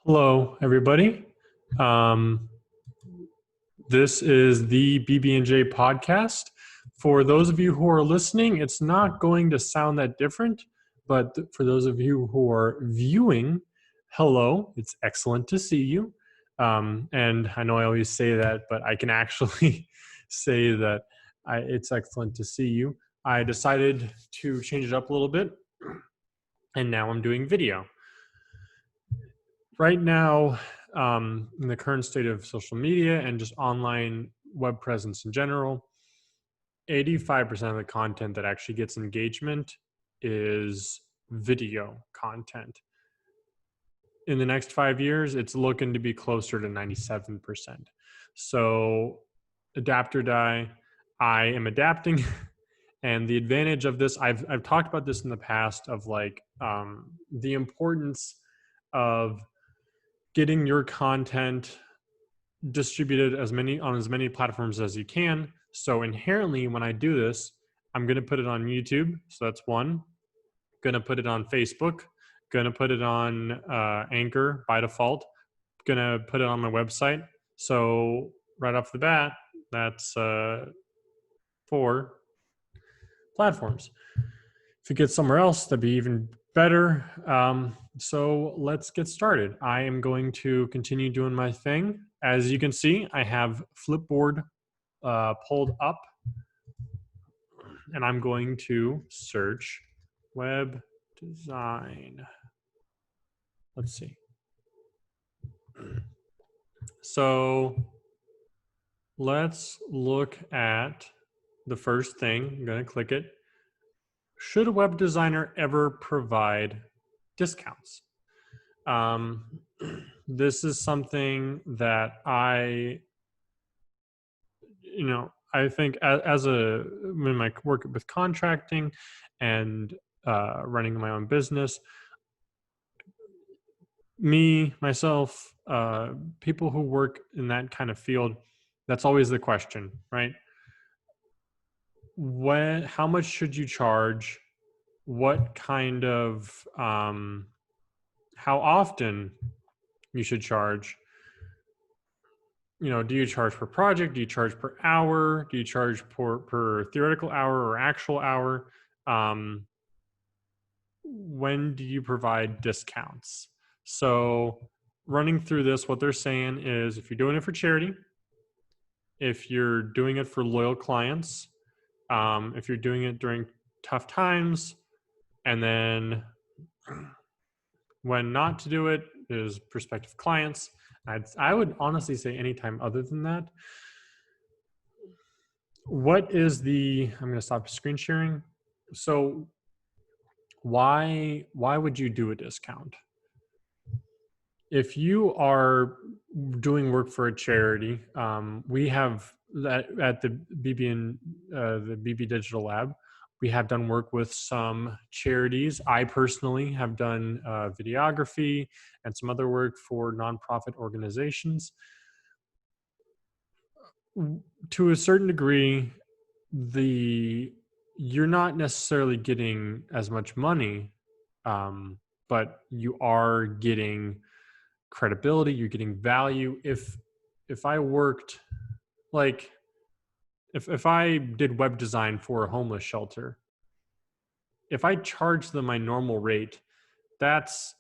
Hello, everybody. Um, this is the BB&J podcast. For those of you who are listening, it's not going to sound that different, but for those of you who are viewing, hello, it's excellent to see you. And I know I always say that, but I can actually say that it's excellent to see you. I decided to change it up a little bit, and now I'm doing video. Right now, in the current state of social media and just online web presence in general, 85% of the content that actually gets engagement is video content. In the next 5 years, it's looking to be closer to 97%. So adapt or die, I am adapting. And the advantage of this, I've talked about this in the past of like the importance of getting your content distributed on as many platforms as you can. So inherently, when I do this, I'm going to put it on YouTube. So that's one. Going to put it on Facebook. Going to put it on Anchor by default. Going to put it on my website. So right off the bat, that's 4 platforms. If you get somewhere else, that'd be even better. So let's get started. I am going to continue doing my thing. As you can see, I have Flipboard pulled up, and I'm going to search web design. Let's see. So let's look at the first thing. I'm going to click it. Should a web designer ever provide discounts? This is something that I think in my work with contracting and running my own business, myself, people who work in that kind of field, that's always the question, right? How much should you charge? What kind of, how often you should charge? Do you charge per project? Do you charge per hour? Do you charge per theoretical hour or actual hour? When do you provide discounts? So running through this, what they're saying is if you're doing it for charity, if you're doing it for loyal clients, if you're doing it during tough times, and then when not to do it is prospective clients. I would honestly say anytime other than that. I'm going to stop screen sharing. So why would you do a discount? If you are doing work for a charity, we have that at the BB Digital Lab. We have done work with some charities. I personally have done videography and some other work for nonprofit organizations. To a certain degree, you're not necessarily getting as much money, but you are getting credibility. You're getting value. If I worked like if I did web design for a homeless shelter, if I charged them my normal rate, that's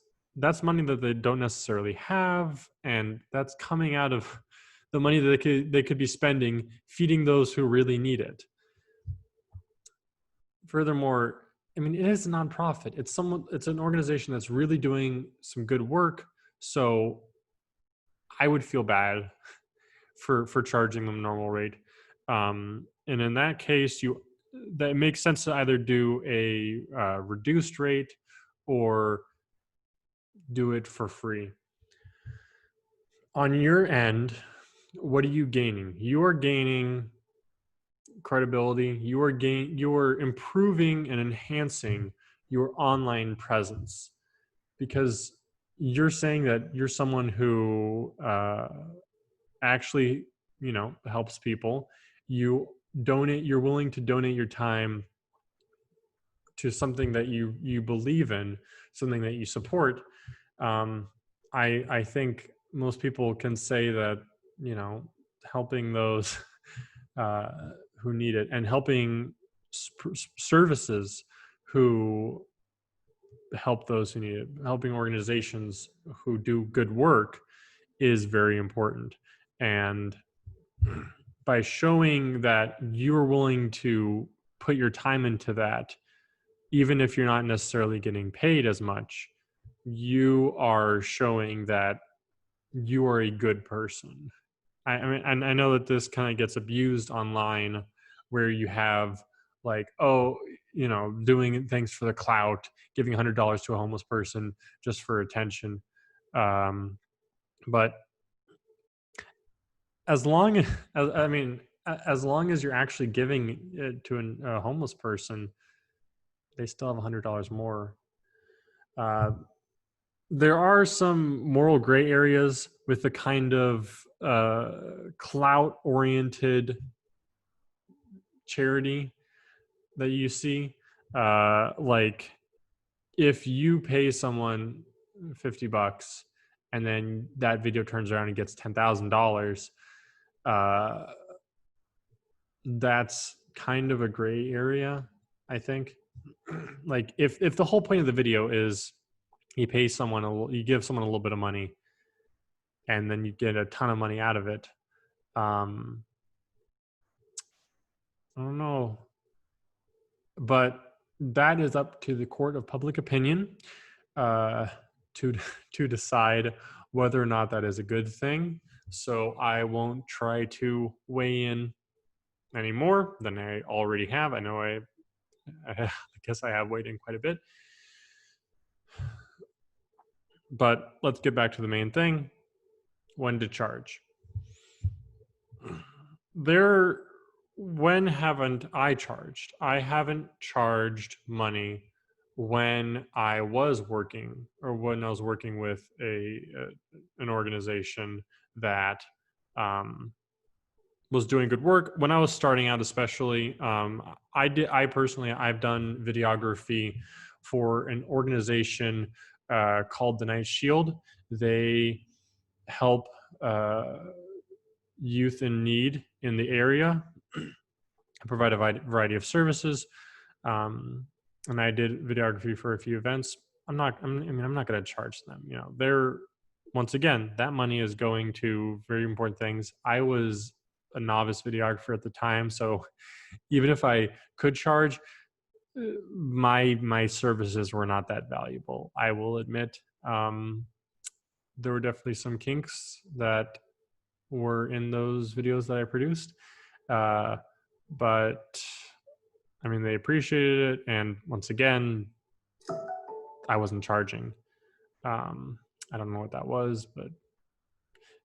money that they don't necessarily have, and that's coming out of the money that they could be spending feeding those who really need it. Furthermore, I mean, it is a nonprofit. It's an organization that's really doing some good work. So I would feel bad for charging them normal rate. And in that case, that makes sense to either do a reduced rate or do it for free. On your end, what are you gaining? You are gaining credibility. You are improving and enhancing your online presence, because you're saying that you're someone who actually helps people. You're willing to donate your time to something that you believe in, something that you support. I think most people can say that, helping those uh, who need it, and helping services who help those who need it, helping organizations who do good work is very important. And by showing that you're willing to put your time into that, even if you're not necessarily getting paid as much, you are showing that you are a good person. I mean, and I know that this kind of gets abused online, where you have like, oh, doing things for the clout, giving $100 to a homeless person just for attention. But as long as, I mean, as long as you're actually giving it to a homeless person, they still have $100 more. Uh, there are some moral gray areas with the kind of clout oriented charity that you see. Like if you pay someone $50 and then that video turns around and gets $10,000, uh, that's kind of a gray area, I think. Like if the whole point of the video is you pay someone, you give someone a little bit of money, and then you get a ton of money out of it. I don't know, but that is up to the court of public opinion uh, to to decide whether or not that is a good thing. So I won't try to weigh in any more than I already have. I know I guess I have weighed in quite a bit. But let's get back to the main thing: when to charge. When haven't I charged? I haven't charged money when I was working, or when I was working with an organization that was doing good work. When I was starting out, especially, I personally, I've done videography for an organization called the Night Shield. They help youth in need in the area, provide a variety of services. And I did videography for a few events. I'm not going to charge them. They're, once again, that money is going to very important things. I was a novice videographer at the time, so even if I could charge, my services were not that valuable, I will admit. There were definitely some kinks that were in those videos that I produced, but I mean, they appreciated it, and once again, I wasn't charging. I don't know what that was, but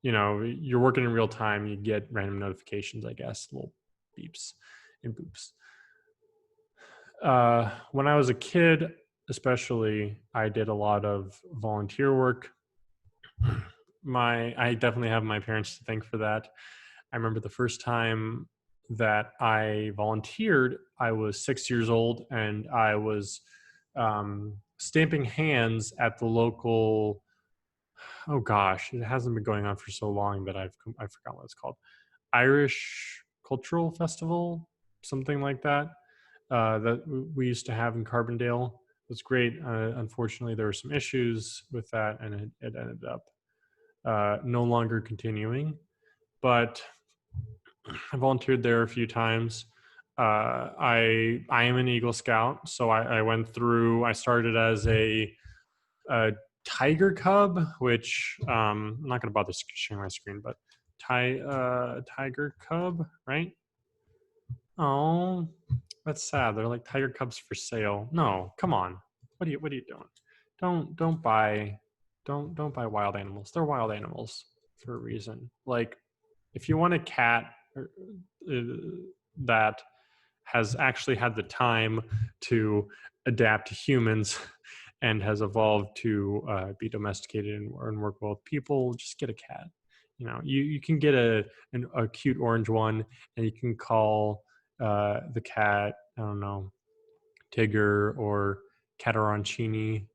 you're working in real time, you get random notifications, I guess, little beeps and boops. When I was a kid, especially, I did a lot of volunteer work. I definitely have my parents to thank for that. I remember the first time that I volunteered, I was 6 years old, and I was stamping hands at the local, oh gosh, it hasn't been going on for so long that I forgot what it's called, Irish Cultural Festival, something like that, that we used to have in Carbondale. It was great. Unfortunately, there were some issues with that, and it ended up no longer continuing. But I volunteered there a few times. I am an Eagle Scout, so I went through. I started as a tiger cub, which I'm not going to bother sharing my screen, but tiger cub, right? Oh, that's sad. They're like tiger cubs for sale. No, come on. What are you doing? Don't buy wild animals. They're wild animals for a reason. Like, if you want a cat that has actually had the time to adapt to humans and has evolved to be domesticated and work well with people, just get a cat. You can get a cute orange one, and you can call the cat, I don't know, Tigger or Catarancini.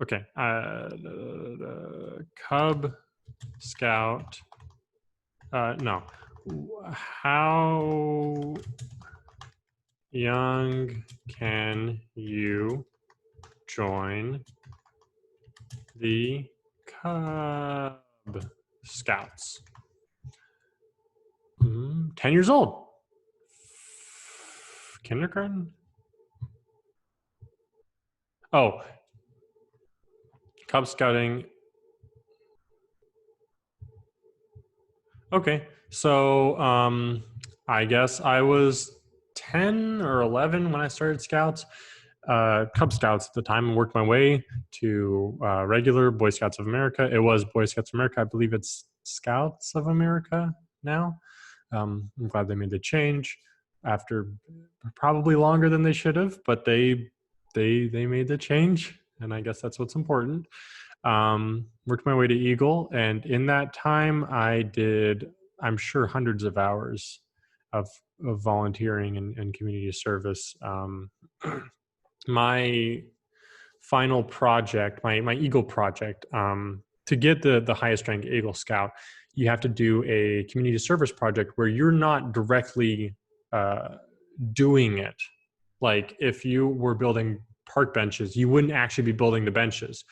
Okay. The Cub Scout. No. How young can you join the Cub Scouts? 10 years old. Kindergarten? Oh, Cub Scouting. Okay. So I guess I was 10 or 11 when I started Scouts. Cub Scouts at the time, and worked my way to regular Boy Scouts of America. It was Boy Scouts of America. I believe it's Scouts of America now. I'm glad they made the change after probably longer than they should have, but they made the change, and I guess that's what's important. Worked my way to Eagle, and in that time, I did, I'm sure, hundreds of hours of volunteering and community service. My final project, my Eagle project, to get the highest rank Eagle Scout, you have to do a community service project where you're not directly doing it. Like if you were building park benches, you wouldn't actually be building the benches,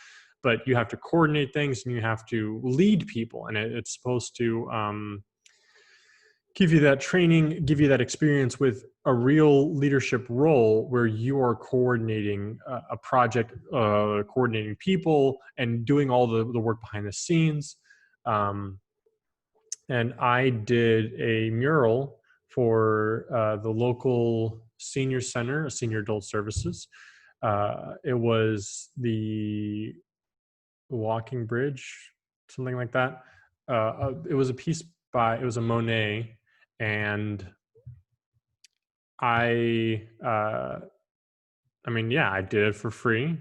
but you have to coordinate things and you have to lead people, and it's supposed to give you that training, give you that experience with a real leadership role where you are coordinating a project, coordinating people, and doing all the work behind the scenes. And I did a mural for the local senior center, senior adult services. It was the Walking Bridge, something like that. It was a piece by, it was a Monet, and I mean, yeah, I did it for free.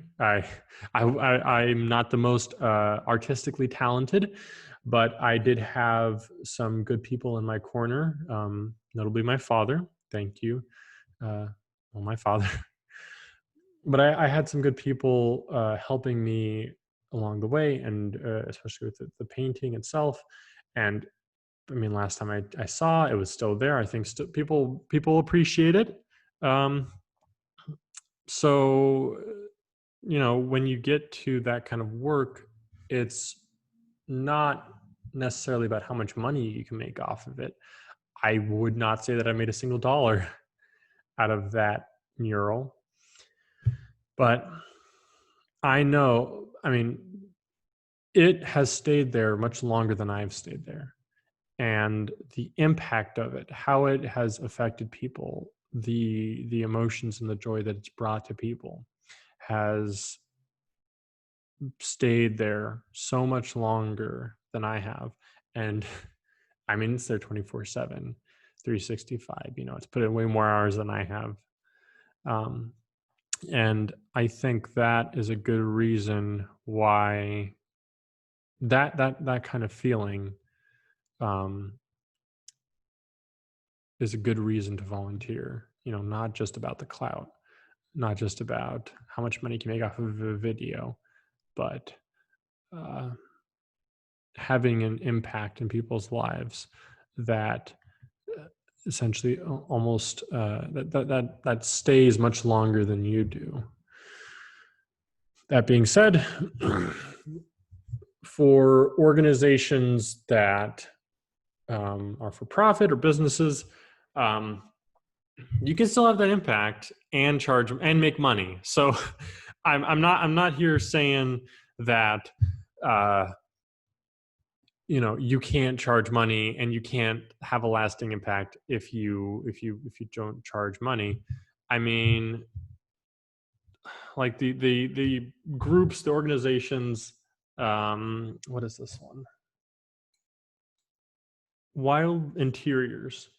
I'm not the most artistically talented, but I did have some good people in my corner, notably my father. Thank you. Well, my father. But I had some good people helping me along the way, and especially with the painting itself. And I mean, last time I saw it was still there. I think people appreciate it. Um, so when you get to that kind of work, it's not necessarily about how much money you can make off of it. I would not say that I made a single dollar out of that mural, but I know, I mean, it has stayed there much longer than I've stayed there. And the impact of it, how it has affected people, the emotions and the joy that it's brought to people has stayed there so much longer than I have. And I mean, it's there 24/7, 365. It's put in way more hours than I have. And I think that is a good reason why that kind of feeling um, is a good reason to volunteer. Not just about the clout, not just about how much money you can make off of a video, but uh, having an impact in people's lives that essentially almost that stays much longer than you do. That being said, for organizations that are for profit or businesses, you can still have that impact and charge and make money. So I'm not here saying that you can't charge money and you can't have a lasting impact if you don't charge money. I mean, like the groups, the organizations, what is this one? Wild Interiors,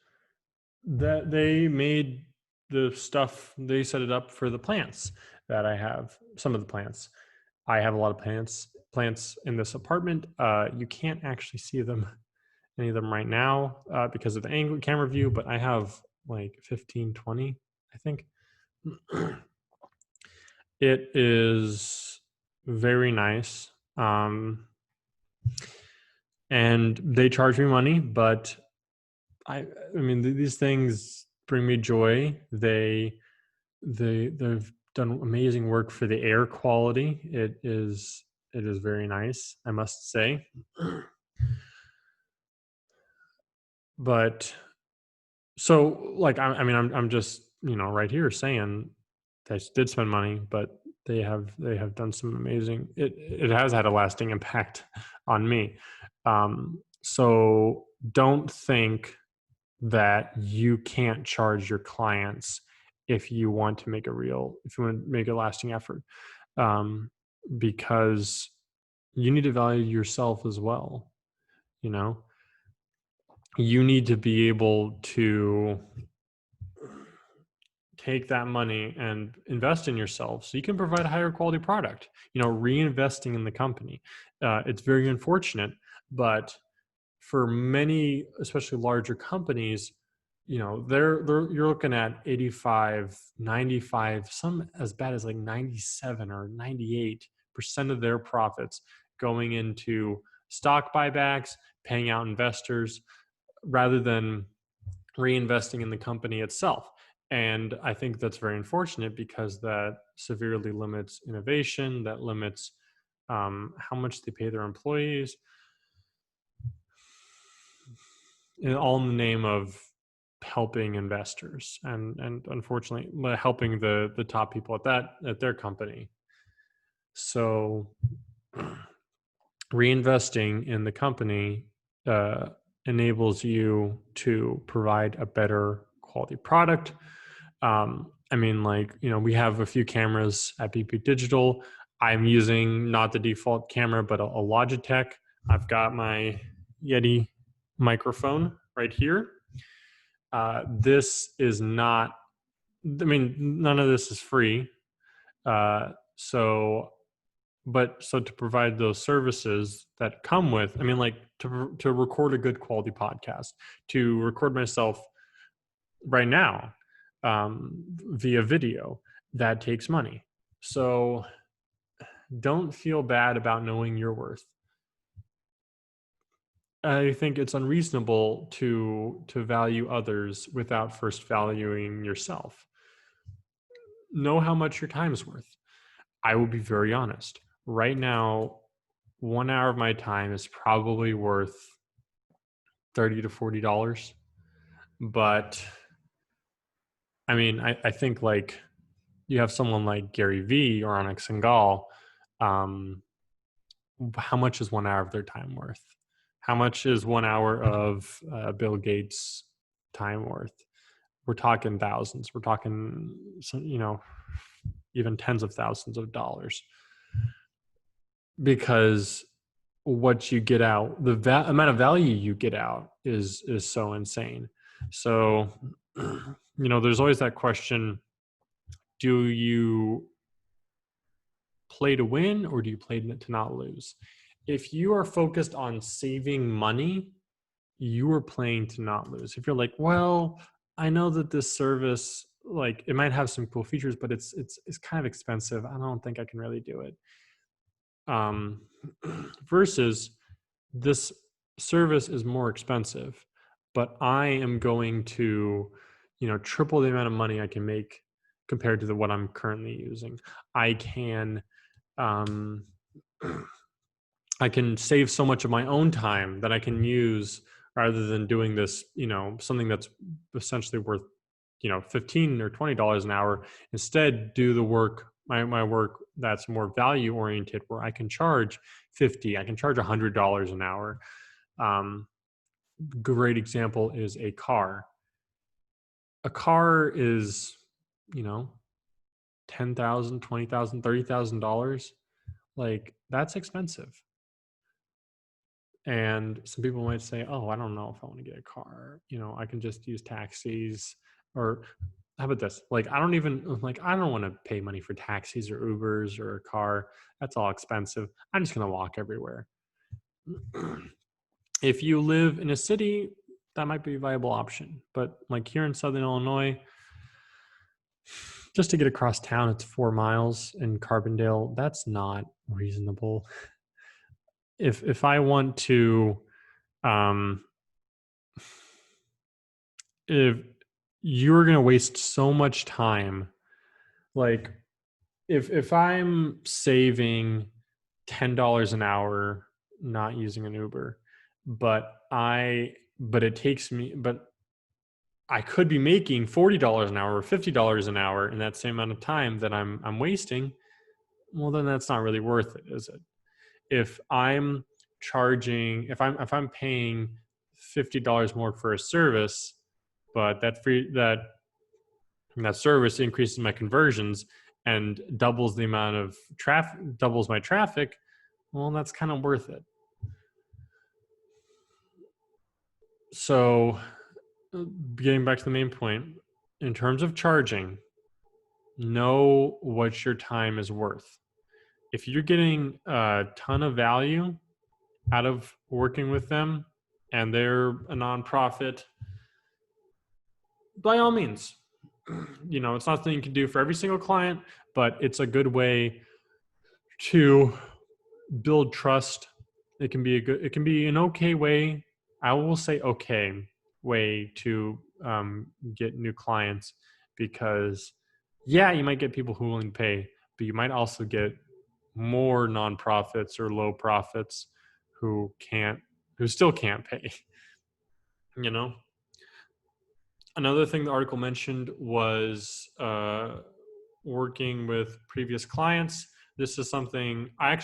that they made the stuff, they set it up for the plants that I have. Some of the plants, I have a lot of plants in this apartment. You can't actually see them, any of them right now, because of the angle camera view, but I have like 15, 20, I think. It is very nice. And they charge me money, but I mean, these things bring me joy. They've done amazing work for the air quality. It is very nice, I must say. But so, like, I'm just, right here saying they did spend money, but they have done some amazing. It has had a lasting impact on me. So don't think that you can't charge your clients if you want to make a lasting effort, um, because you need to value yourself as well. You know, you need to be able to take that money and invest in yourself so you can provide a higher quality product. Reinvesting in the company. It's very unfortunate, but for many, especially larger companies, they're you're looking at 85, 95, some as bad as like 97 or 98% of their profits going into stock buybacks, paying out investors, rather than reinvesting in the company itself. And I think that's very unfortunate because that severely limits innovation, that limits how much they pay their employees, and all in the name of helping investors and unfortunately helping the top people at their company. So reinvesting in the company uh, enables you to provide a better quality product. We have a few cameras at BB Digital. I'm using not the default camera, but a Logitech. I've got my Yeti microphone right here. This is not, none of this is free. So to provide those services that come with, to record a good quality podcast, to record myself right now via video, that takes money. So don't feel bad about knowing your worth. I think it's unreasonable to value others without first valuing yourself. Know how much your time is worth. I will be very honest. Right now, 1 hour of my time is probably worth $30 to $40. But I think like you have someone like Gary Vee or Anik Singhal, how much is 1 hour of their time worth? How much is 1 hour of Bill Gates' time worth? We're talking thousands. We're talking, even tens of thousands of dollars. Because what you get out, the amount of value you get out is so insane. So, there's always that question: do you play to win or do you play to not lose? If you are focused on saving money, you are playing to not lose. If you're like, well, I know that this service, like, it might have some cool features, but it's kind of expensive, I don't think I can really do it. Versus this service is more expensive, but I am going to, triple the amount of money I can make compared to what I'm currently using. I can save so much of my own time that I can use rather than doing this, something that's essentially worth, $15 or $20 an hour. Instead, do the work, my work that's more value oriented, where I can charge $50, I can charge $100 an hour. Great example is a car. A car is, $10,000, $20,000, $30,000. Like, that's expensive. And some people might say, oh, I don't know if I want to get a car. I can just use taxis. Or how about this? Like, I don't want to pay money for taxis or Ubers or a car. That's all expensive. I'm just going to walk everywhere. If you live in a city, that might be a viable option. But like here in Southern Illinois, just to get across town, it's 4 miles in Carbondale. That's not reasonable. If I want to, um, if you're gonna waste so much time, like if I'm saving $10 an hour not using an Uber, but it takes me, but I could be making $40 an hour or $50 an hour in that same amount of time that I'm wasting. Well, then that's not really worth it, is it? If I'm if I'm paying $50 more for a service, but that service increases my conversions and doubles my traffic, well, that's kind of worth it. So, getting back to the main point, in terms of charging, know what your time is worth. If you're getting a ton of value out of working with them and they're a nonprofit, by all means, it's not something you can do for every single client, but it's a good way to build trust. It can be an okay way. I will say okay way to get new clients, because yeah, you might get people who will pay, but you might also get more nonprofits or low profits who still can't pay. you know Another thing the article mentioned was working with previous clients. This is something I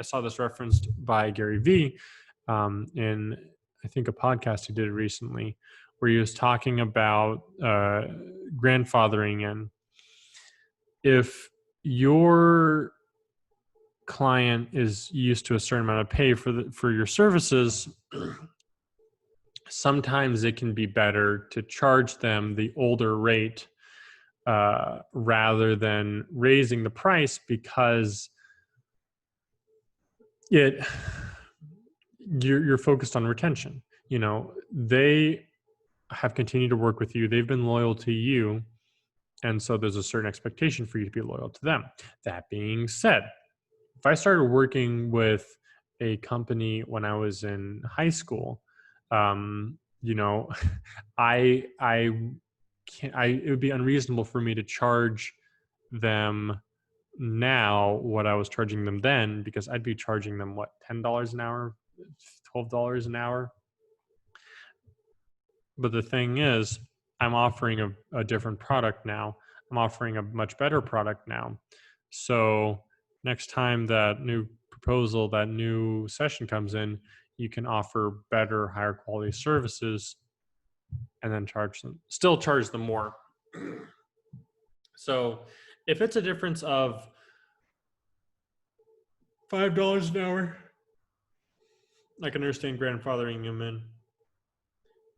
saw this referenced by Gary Vee in, I think, a podcast he did recently, where he was talking about grandfathering in. If your client is used to a certain amount of pay for your services, sometimes it can be better to charge them the older rate rather than raising the price, because it you're focused on retention. They have continued to work with you. They've been loyal to you. And so there's a certain expectation for you to be loyal to them. That being said, if I started working with a company when I was in high school, um, you know, I can't. It would be unreasonable for me to charge them now what I was charging them then, because I'd be charging them what, $10 an hour, $12 an hour. But the thing is, I'm offering a different product now. I'm offering a much better product now. So next time that new session comes in, you can offer better, higher quality services and then still charge them more. So if it's a difference of $5 an hour, I can understand grandfathering them in.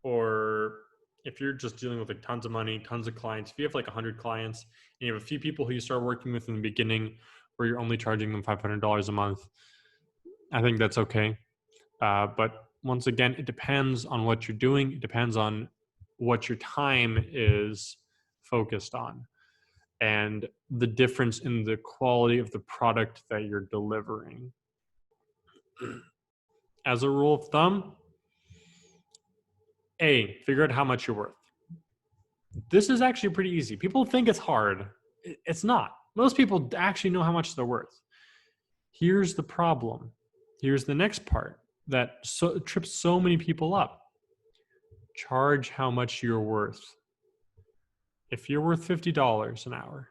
Or if you're just dealing with like tons of money, tons of clients, if you have like 100 clients and you have a few people who you start working with in the beginning where you're only charging them $500 a month, I think that's okay. But once again, it depends on what you're doing. It depends on what your time is focused on and the difference in the quality of the product that you're delivering. As a rule of thumb, figure out how much you're worth. This is actually pretty easy. People think it's hard. It's not. Most people actually know how much they're worth. Here's the problem. Here's the next part that trips so many people up. Charge how much you're worth. If you're worth $50 an hour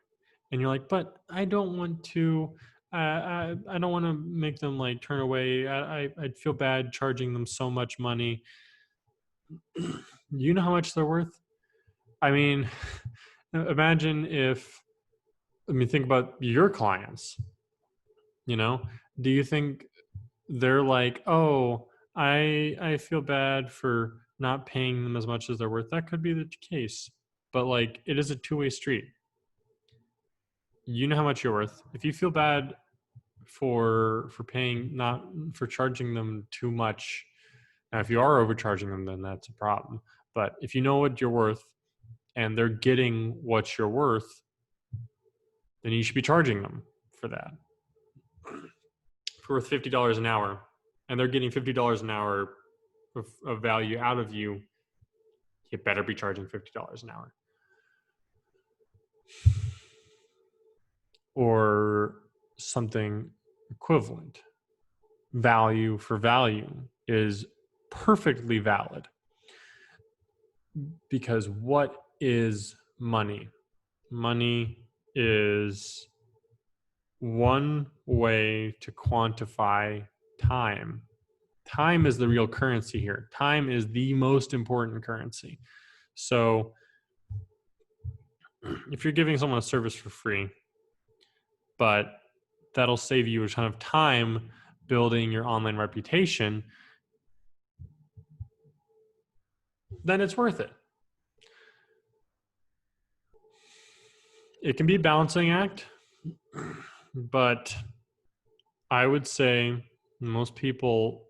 and you're like, but I don't want to, I don't want to make them like turn away. I'd feel bad charging them so much money. You know how much they're worth? I mean, think about your clients. Do you think they're like, oh, I feel bad for not paying them as much as they're worth? That could be the case, but like, it is a two-way street. You know how much you're worth. If you feel bad for paying, not for charging them too much, now if you are overcharging them, then that's a problem. But if you know what you're worth and they're getting what you're worth, then you should be charging them for that. worth $50 an hour, and they're getting $50 an hour of value out of you, you better be charging $50 an hour. Or something equivalent. Value for value is perfectly valid, because what is money? Money is one way to quantify time. Time is the real currency here. Time is the most important currency. So if you're giving someone a service for free, but that'll save you a ton of time building your online reputation, then it's worth it. It can be a balancing act, but I would say most people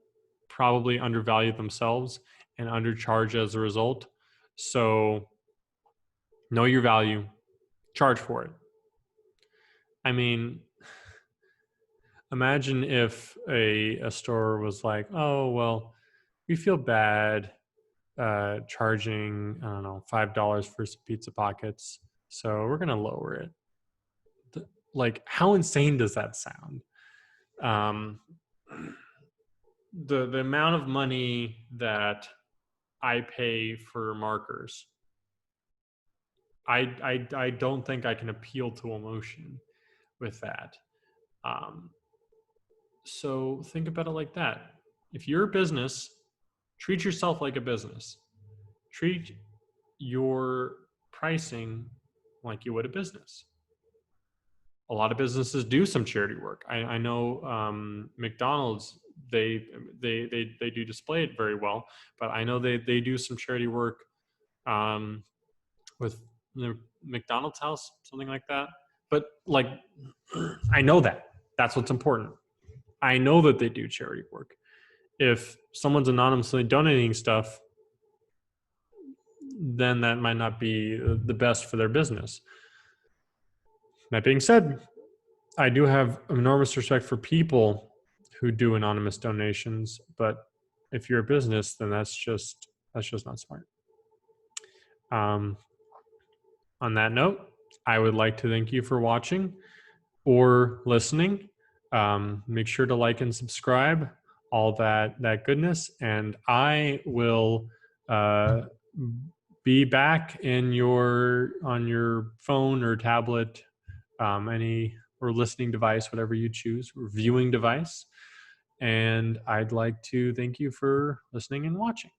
probably undervalue themselves and undercharge as a result. So know your value, charge for it. I mean, imagine if a store was like, oh, well, we feel bad charging, I don't know, $5 for some pizza pockets, so we're going to lower it. Like, how insane does that sound? The amount of money that I pay for markers, I don't think I can appeal to emotion with that. So think about it like that. If you're a business, treat yourself like a business. Treat your pricing like you would a business. A lot of businesses do some charity work. I know McDonald's, they do display it very well, but I know they do some charity work with the McDonald's house, something like that. But like, I know that's what's important. I know that they do charity work. If someone's anonymously donating stuff, then that might not be the best for their business. That being said, I do have enormous respect for people who do anonymous donations, but if you're a business, then that's just not smart. On that note, I would like to thank you for watching or listening. Make sure to like and subscribe, all that goodness, and I will be back on your phone or tablet, or listening device, whatever you choose, or viewing device. And I'd like to thank you for listening and watching.